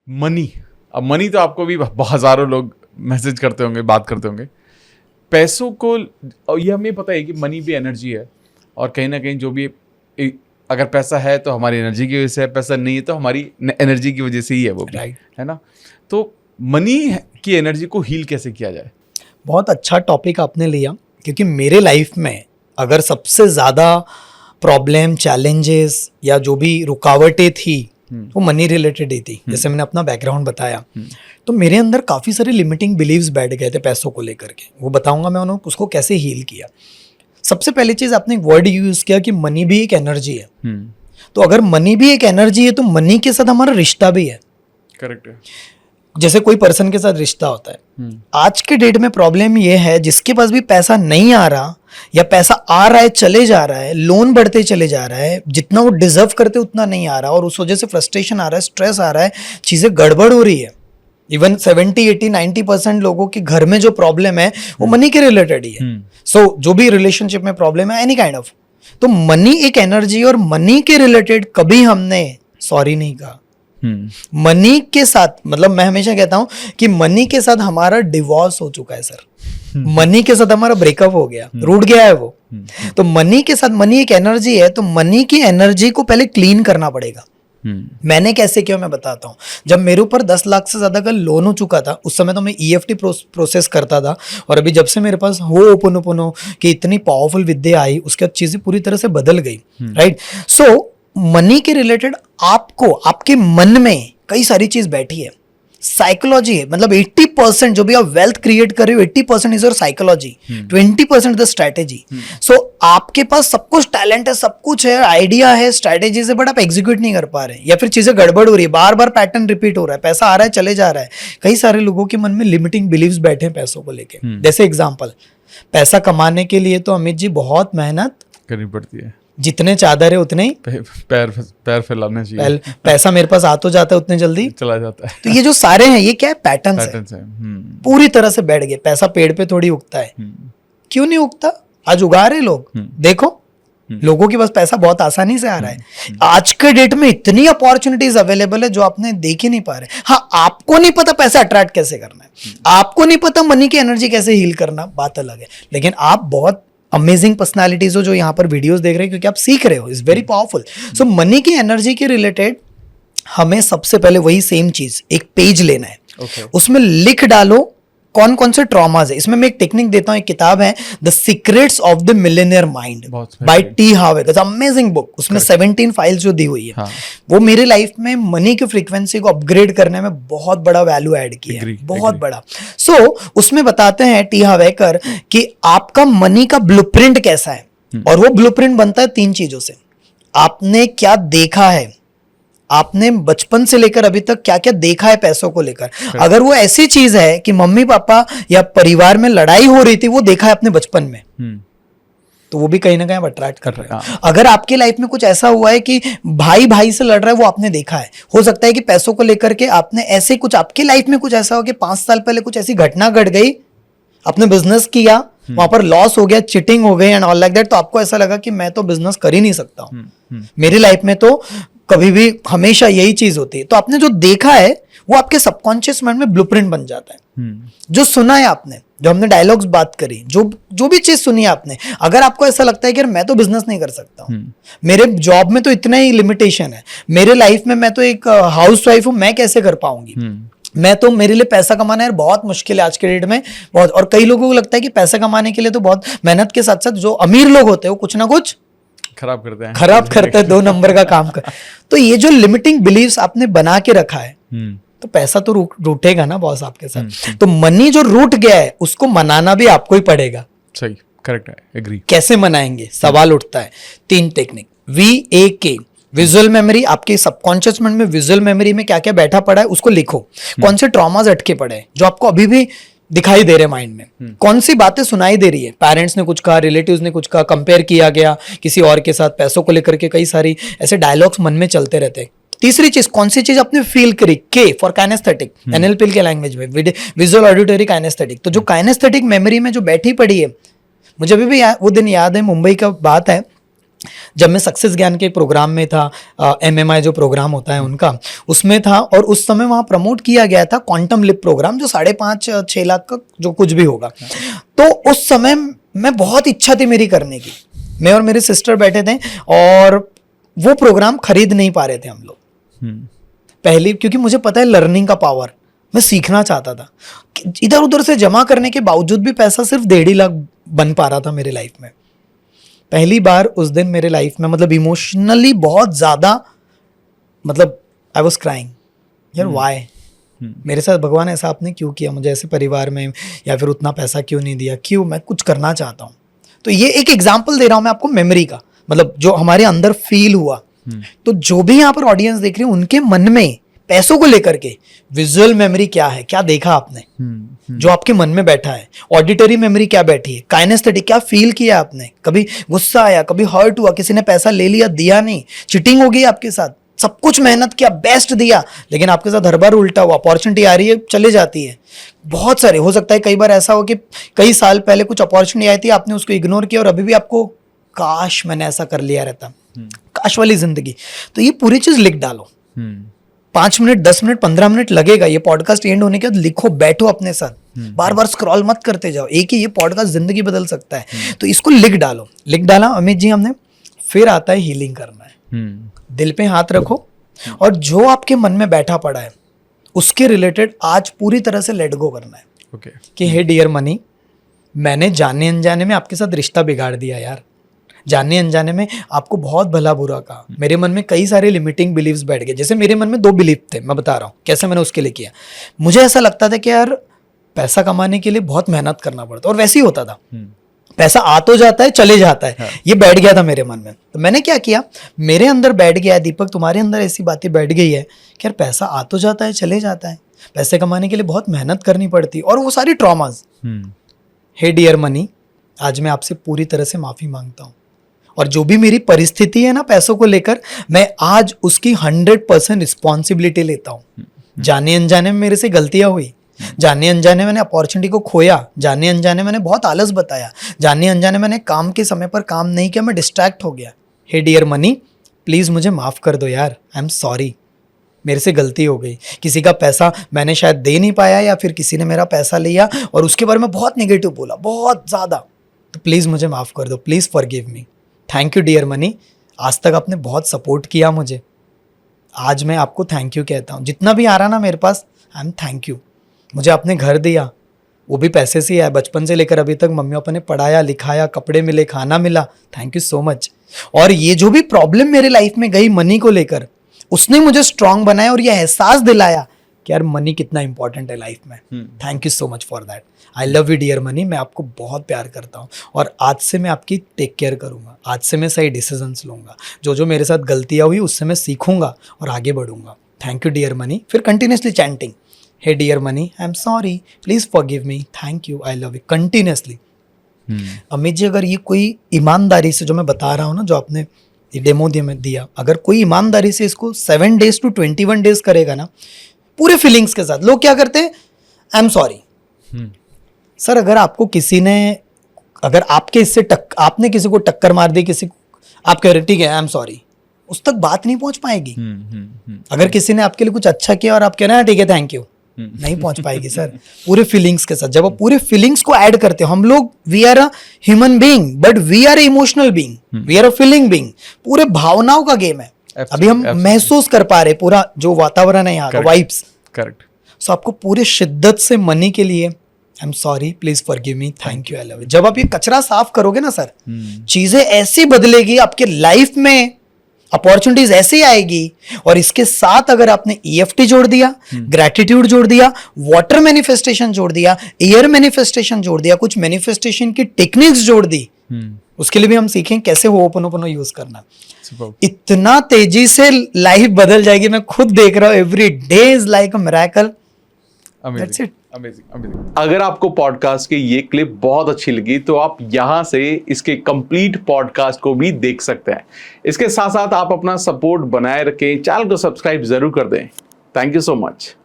Money, अब money तो आपको भी हज़ारों लोग मैसेज करते होंगे, बात करते होंगे पैसों को। और ये हमें पता है कि मनी भी एनर्जी है, और कहीं ना कहीं जो भी अगर पैसा है तो हमारी एनर्जी की वजह से है, पैसा नहीं है तो हमारी एनर्जी की वजह से ही है, वो भी है ना। तो मनी की एनर्जी को हील कैसे किया जाए? बहुत अच्छा टॉपिक आपने लिया, क्योंकि मेरे लाइफ में अगर सबसे ज़्यादा प्रॉब्लम, चैलेंजेस या जो भी रुकावटें थी वो मनी रिलेटेड ही थी। जैसे मैंने अपना बैकग्राउंड बताया, तो मेरे अंदर काफ़ी सारे लिमिटिंग बिलीव्स बैठ गए थे पैसों को लेकर के। वो बताऊंगा मैं उन्होंने उसको कैसे हील किया। सबसे पहली चीज़, आपने एक वर्ड यूज़ किया कि मनी भी एक एनर्जी है। तो अगर मनी भी एक एनर्जी है तो मनी के साथ हमारा रिश्ता भी है। करेक्ट है। जैसे कोई पर्सन के साथ रिश्ता होता है, आज के डेट में प्रॉब्लम ये है, जिसके पास भी पैसा नहीं आ रहा या पैसा आ रहा है चले जा रहा है, लोन बढ़ते चले जा रहा है, जितना वो डिजर्व करते उतना नहीं आ रहा, और उस वजह से फ्रस्ट्रेशन आ रहा है, स्ट्रेस आ रहा है, चीजें गड़बड़ हो रही है। इवन 70, 80, 90% लोगों के घर में जो प्रॉब्लम है वो मनी के रिलेटेड ही है। सो जो भी रिलेशनशिप में प्रॉब्लम है, एनी काइंड ऑफ, तो मनी एक एनर्जी, और मनी के रिलेटेड कभी हमने सॉरी नहीं कहा। मनी के साथ, मतलब मैं हमेशा कहता हूं कि मनी के साथ हमारा डिवोर्स हो चुका है सर। मनी के साथ हमारा ब्रेकअप हो गया, रूठ गया है वो। तो मनी के साथ, मनी एक एनर्जी है, तो मनी की एनर्जी को पहले क्लीन करना पड़ेगा। मैंने कैसे किया मैं बताता हूँ। जब मेरे ऊपर 10 लाख से ज्यादा का लोन हो चुका था, उस समय तो मैं EFT प्रोसेस करता था, और अभी जब से मेरे पास हो ओपन कि इतनी पावरफुल विद्या आई, उसके बाद चीजें पूरी तरह से बदल गई। राइट। सो मनी के रिलेटेड आपको, आपके मन में कई सारी चीज बैठी है, साइकोलॉजी है। मतलब 80% जो भी आप वेल्थ क्रिएट कर रहे हो, 80% is your psychology, 20% the strategy. So आपके पास सब कुछ टैलेंट है, सब कुछ है, आइडिया है, स्ट्रैटेजी है, बट आप एग्जीक्यूट नहीं कर पा रहे, या फिर चीजें गड़बड़ हो रही है, बार बार पैटर्न रिपीट हो रहा है, पैसा आ रहा है चले जा रहा है। कई सारे लोगों के मन में लिमिटिंग बिलीव्स बैठे हैं पैसों को लेके। जैसे एग्जाम्पल, पैसा कमाने के लिए तो अमित जी बहुत मेहनत करनी पड़ती है, जितने चादर है उतने ही पैर फैलाने चाहिए। पैसा मेरे पास आ तो जाता है उतने जल्दी चला जाता है। तो ये जो सारे हैं, ये क्या है? पैटर्न्स है। पूरी तरह से बैठ गए। पैसा पेड़ पे थोड़ी उगता है। क्यों नहीं उगता? आज उगा रहे लोग, देखो लोगों के पास पैसा बहुत आसानी से आ रहा है। आज के डेट में इतनी अपॉर्चुनिटीज अवेलेबल है जो आपने देख ही नहीं पा रहे। हाँ, आपको नहीं पता पैसा अट्रैक्ट कैसे करना है, आपको नहीं पता मनी की एनर्जी कैसे हील करना, बात अलग है। लेकिन आप बहुत अमेजिंग पर्सनालिटीज हो जो यहाँ पर वीडियोस देख रहे हैं, क्योंकि आप सीख रहे हो, is very powerful. So money की एनर्जी के रिलेटेड हमें सबसे पहले वही सेम चीज, एक पेज लेना है। उसमें लिख डालो कौन कौन से ट्रॉमाज है। इसमें मैं एक टेक्निक देता हूँ, एक किताब है the secrets of the millionaire mind bye T Harvey, amazing book. उसमें 17 फाइल्स जो दी हुई है, वो मेरे लाइफ में मनी की फ्रीक्वेंसी को अपग्रेड करने में बहुत बड़ा वैल्यू ऐड किया है, बहुत बड़ा। सो उसमें बताते हैं टी हार्वेकर कि आपका मनी का ब्लूप्रिंट कैसा है, और वो ब्लूप्रिंट बनता है 3 चीजों से। आपने क्या देखा है, आपने बचपन से लेकर अभी तक क्या क्या देखा है पैसों को लेकर। अगर वो ऐसी चीज है कि मम्मी पापा या परिवार में लड़ाई हो रही थी, वो देखा है अपने बचपन में, तो वो भी कहीं ना कहीं अट्रैक्ट कर रहा है। अगर आपके लाइफ में कुछ ऐसा हुआ है कि भाई भाई से लड़ रहा है, वो आपने देखा है। हो सकता है कि पैसों को लेकर के आपने ऐसे कुछ, आपके लाइफ में कुछ ऐसा हो कि 5 साल पहले कुछ ऐसी घटना घट गई, आपने बिजनेस किया, वहां पर लॉस हो गया, चिटिंग हो गई एंड ऑल लाइक दैट, तो आपको ऐसा लगा कि मैं तो बिजनेस कर ही नहीं सकता हूं, मेरी लाइफ में तो कभी भी हमेशा यही चीज होती है। तो आपने जो देखा है वो आपके सबकॉन्शियस माइंड में ब्लूप्रिंट बन जाता है। जो सुना है आपने, जो हमने डायलॉग्स बात करी, जो भी चीज सुनी है आपने, अगर आपको ऐसा लगता है कि यार मैं तो बिजनेस नहीं कर सकता हूं, मेरे जॉब में तो इतना ही लिमिटेशन है, मेरे लाइफ में मैं तो एक हाउसवाइफ हूं, मैं कैसे कर पाऊंगी, मैं तो, मेरे लिए पैसा कमाना यार बहुत मुश्किल है आज के डेट में बहुत। और कई लोगों को लगता है कि पैसा कमाने के लिए तो बहुत मेहनत के साथ साथ जो अमीर लोग होते हैं वो कुछ ना कुछ खराब करते हैं 2 नंबर का काम कर। तो ये जो लिमिटिंग बिलीव्स आपने बना के रखा है, तो पैसा तो रूठेगा ना बॉस आपके साथ। तो मनी जो रूठ गया है उसको मनाना भी आपको ही पड़ेगा। सही, करेक्ट है, एग्री। कैसे मनाएंगे, सवाल उठता है। 3 टेक्निक, VAK, विजुअल मेमोरी। आपके सबकॉन्शियस माइंड में विजुअल मेमोरी में क्या क्या बैठा पड़ा है उसको लिखो। कौन से ट्रॉमास अटके पड़े हैं जो आपको अभी भी दिखाई दे रहे माइंड में, कौन सी बातें सुनाई दे रही है, पेरेंट्स ने कुछ कहा, रिलेटिव्स ने कुछ कहा, कंपेयर किया गया किसी और के साथ, पैसों को लेकर के कई सारी ऐसे डायलॉग्स मन में चलते रहते हैं। तीसरी चीज, कौन सी चीज आपने फील करी, K फॉर काइनेस्थेटिक, NLP के लैंग्वेज में विजुअल ऑडिटरी काइनेस्थेटिक। तो जो काइनेस्थेटिक मेमोरी में जो बैठी पड़ी है, मुझे अभी भी वो दिन याद है, मुंबई का बात है, जब मैं सक्सेस ज्ञान के प्रोग्राम में था, MMI जो प्रोग्राम होता है उनका, उसमें था, और उस समय वहाँ प्रमोट किया गया था क्वांटम लिप प्रोग्राम, जो 5.5-6 लाख का जो कुछ भी होगा। तो उस समय मैं बहुत इच्छा थी मेरी करने की, मैं और मेरे सिस्टर बैठे थे और वो प्रोग्राम खरीद नहीं पा रहे थे हम लोग। पहली, क्योंकि मुझे पता है लर्निंग का पावर, मैं सीखना चाहता था। इधर उधर से जमा करने के बावजूद भी पैसा सिर्फ 1.5 लाख बन पा रहा था मेरे लाइफ में। पहली बार उस दिन मेरे लाइफ में मतलब इमोशनली बहुत ज़्यादा, मतलब आई वॉज क्राइंग, यार वाई मेरे साथ भगवान ऐसा आपने क्यों किया, मुझे ऐसे परिवार में, या फिर उतना पैसा क्यों नहीं दिया, क्यों, मैं कुछ करना चाहता हूँ। तो ये एक एग्जाम्पल दे रहा हूँ मैं आपको मेमोरी का, मतलब जो हमारे अंदर फील हुआ। तो जो भी यहाँ पर ऑडियंस देख रहे हैं उनके मन में पैसों को लेकर के विजुअल मेमोरी क्या है, क्या देखा आपने जो आपके मन में बैठा है, ऑडिटरी मेमोरी क्या बैठी है, काइनेस्थेटिक क्या फील किया आपने, कभी गुस्सा आया, कभी हर्ट हुआ, किसी ने पैसा ले लिया, दिया नहीं, चीटिंग हो गई आपके साथ, सब कुछ मेहनत किया, बेस्ट दिया, लेकिन आपके साथ हर बार उल्टा हुआ, अपॉर्चुनिटी आ रही है चले जाती है। बहुत सारे हो सकता है, कई बार ऐसा हो कि कई साल पहले कुछ अपॉर्चुनिटी आई थी, आपने उसको इग्नोर किया और अभी भी आपको काश मैंने ऐसा कर लिया रहता, काश वाली जिंदगी। तो ये पूरी चीज लिख डालो, 5 मिनट 10 मिनट 15 मिनट लगेगा, ये पॉडकास्ट एंड होने के बाद लिखो, बैठो अपने साथ, बार बार स्क्रॉल मत करते जाओ, एक ही ये पॉडकास्ट जिंदगी बदल सकता है। तो इसको लिख डालो, लिख डाला अमित जी हमने। फिर आता है हीलिंग करना है, दिल पे हाथ रखो और जो आपके मन में बैठा पड़ा है उसके रिलेटेड आज पूरी तरह से लेट गो करना है। कि हे डियर मनी, मैंने जाने अनजाने में आपके साथ रिश्ता बिगाड़ दिया यार, जानने अनजाने में आपको बहुत भला बुरा कहा, मेरे मन में कई सारे लिमिटिंग बिलीव्स बैठ गए। जैसे मेरे मन में 2 बिलीफ थे, मैं बता रहा हूँ कैसे मैंने उसके लिए किया। मुझे ऐसा लगता था कि यार पैसा कमाने के लिए बहुत मेहनत करना पड़ता, और वैसे ही होता था, पैसा आ तो जाता है चले जाता है। हाँ। ये बैठ गया था मेरे मन में। तो मैंने क्या किया, मेरे अंदर बैठ गया है, दीपक तुम्हारे अंदर ऐसी बातें बैठ गई है कि यार पैसा आ तो जाता है चले जाता है, पैसे कमाने के लिए बहुत मेहनत करनी पड़ती, और वो सारी ट्रॉमाज। हे डियर मनी, आज मैं आपसे पूरी तरह से माफी मांगता हूँ, और जो भी मेरी परिस्थिति है ना पैसों को लेकर, मैं आज उसकी 100% रिस्पॉन्सिबिलिटी लेता हूँ। जाने अनजाने में मेरे से गलतियां हुई, जाने अनजाने मैंने अपॉर्चुनिटी को खोया, जाने अनजाने मैंने बहुत आलस बताया, जाने अनजाने मैंने काम के समय पर काम नहीं किया, मैं डिस्ट्रैक्ट हो गया। हे डियर मनी, प्लीज़ मुझे माफ़ कर दो यार, आई एम सॉरी, मेरे से गलती हो गई। किसी का पैसा मैंने शायद दे नहीं पाया, या फिर किसी ने मेरा पैसा लिया और उसके बारे में बहुत नेगेटिव बोला, बहुत ज़्यादा, तो प्लीज़ मुझे माफ़ कर दो, please forgive me. Thank you dear money, आज तक आपने बहुत सपोर्ट किया मुझे, आज मैं आपको थैंक यू कहता हूँ। जितना भी आ रहा ना मेरे पास, आई एम थैंक यू। मुझे आपने घर दिया, वो भी पैसे से ही आया, बचपन से लेकर अभी तक मम्मी पापा ने पढ़ाया लिखाया, कपड़े मिले, खाना मिला, थैंक यू सो मच। और ये जो भी प्रॉब्लम मेरे लाइफ में गई मनी को लेकर, उसने मुझे स्ट्रांग बनाया और ये एहसास दिलाया कि यार मनी कितना इंपॉर्टेंट है लाइफ में। Thank you so much for that. I love you dear money, मैं आपको बहुत प्यार करता हूँ, और आज से मैं आपकी टेक केयर करूँगा, आज से मैं सही डिसीजंस लूँगा, जो जो मेरे साथ गलतियाँ हुई उससे मैं सीखूंगा और आगे बढ़ूंगा। Thank you dear money. फिर continuously chanting, hey dear money, I am sorry, please forgive me, thank you, I love you, continuously. Amit ji, अगर ये कोई ईमानदारी से, जो मैं बता रहा हूँ ना, जो आपने डेमो दिया, अगर कोई ईमानदारी से इसको 7 days to 21 days करेगा ना, पूरे फीलिंग्स के साथ। लोग क्या करते हैं, आई एम सॉरी। सर, अगर आपको किसी ने, अगर आपके इससे आपने किसी को टक्कर मार दी, किसी को, आप कह रहे ठीक है आई एम सॉरी, उस तक बात नहीं पहुंच पाएगी। अगर किसी ने आपके लिए कुछ अच्छा किया और आप कह रहे हैं ठीक है थैंक यू, नहीं पहुंच पाएगी सर। पूरे फीलिंग्स के साथ, जब आप पूरे फीलिंग्स को ऐड करते हो, हम लोग we are a human being but we are emotional being, we are a feeling being. पूरे भावनाओं का गेम है। अभी हम महसूस कर पा रहे पूरा जो वातावरण है यहाँ का, वाइब्स। करेक्ट। सो आपको पूरे शिद्दत से मनी के लिए आई am sorry, please forgive me, thank you, I love you. जब आप ये कचरा साफ करोगे ना सर, चीजें ऐसी बदलेगी आपके लाइफ में, अपॉर्चुनिटीज ऐसे आएगी। और इसके साथ अगर आपने EFT जोड़ दिया, ग्रेटिट्यूड जोड़ दिया, वाटर मैनिफेस्टेशन जोड़ दिया, एयर मैनिफेस्टेशन जोड़ दिया, कुछ मैनिफेस्टेशन की टेक्निक्स जोड़ दी, उसके लिए भी हम सीखें कैसे होपोनोपोनो यूज करना। इतना तेजी से लाइफ बदल जाएगी, मैं खुद देख रहा हूं, every day is like a miracle. That's it. Amazing. अगर आपको पॉडकास्ट की ये क्लिप बहुत अच्छी लगी तो आप यहाँ से इसके कंप्लीट पॉडकास्ट को भी देख सकते हैं। इसके साथ साथ आप अपना सपोर्ट बनाए रखें, चैनल को सब्सक्राइब जरूर कर दें। Thank you so much.